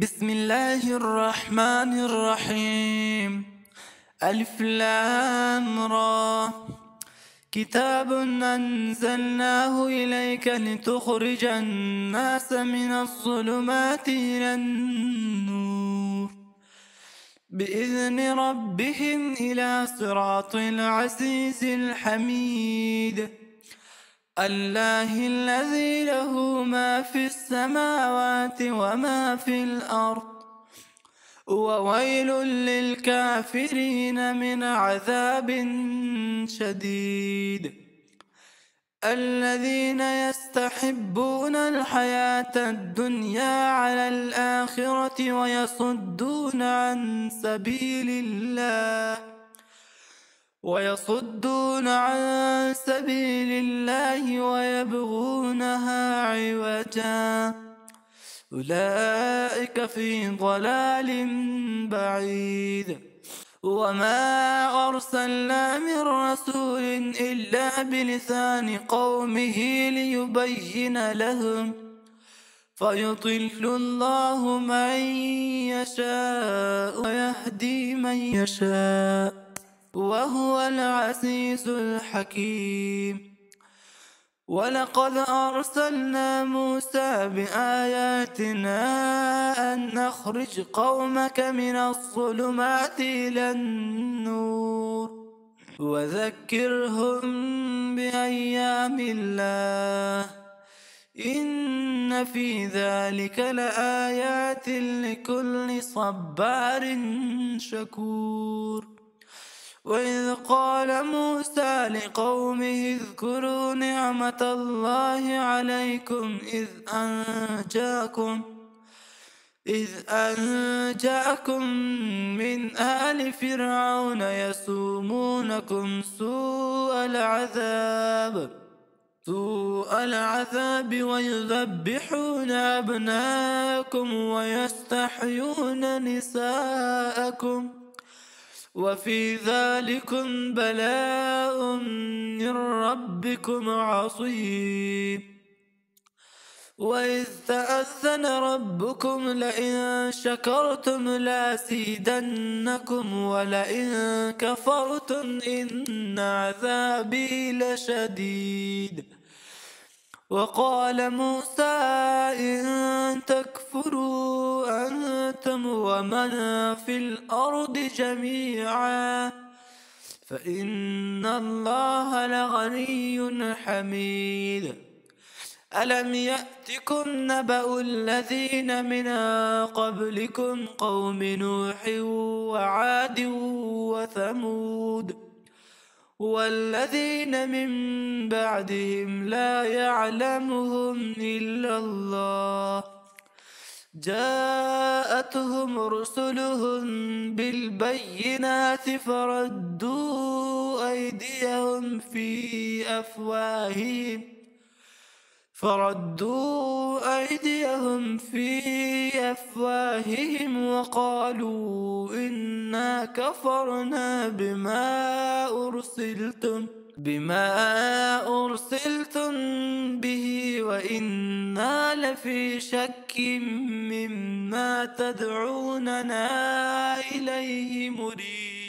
بسم الله الرحمن الرحيم. ألف لام را. كتاب أنزلناه إليك لتخرج الناس من الظلمات إلى النور بإذن ربهم إلى صراط العزيز الحميد. الله الذي له ما في السماوات وما في الأرض وويل للكافرين من عذاب شديد. الذين يستحبون الحياة الدنيا على الآخرة ويصدون عن سبيل الله ويبغونها عوجا أولئك في ضلال بعيد. وما أرسلنا من رسول إلا بلسان قومه ليبين لهم فيضل الله من يشاء ويهدي من يشاء وهو العزيز الحكيم. ولقد أرسلنا موسى بآياتنا أن أخرج قومك من الظلمات إلى النور وذكرهم بأيام الله إن في ذلك لآيات لكل صبار شكور. وإذ قال موسى لقومه اذكروا نعمة الله عليكم إذ أنجاكم من آل فرعون يسومونكم سوء العذاب ويذبحون أبناءكم ويستحيون نساءكم وفي ذلكم بلاء من ربكم عظيم. وإذ تأذن ربكم لئن شكرتم لأزيدنكم ولئن كفرتم إن عذابي لشديد. وقال موسى إن تكفروا أنتم ومن في الأرض جميعا فإن الله لغني حميد. ألم يأتكم نبأ الذين من قبلكم قوم نوح وعاد وثمود والذين من بعدهم لا يعلمهم إلا الله جاءتهم رسلهم بالبينات فردوا أيديهم في أفواههم وقالوا إنا كفرنا بما أرسلتم به وإنا لفي شك مما تدعوننا إليه مريب.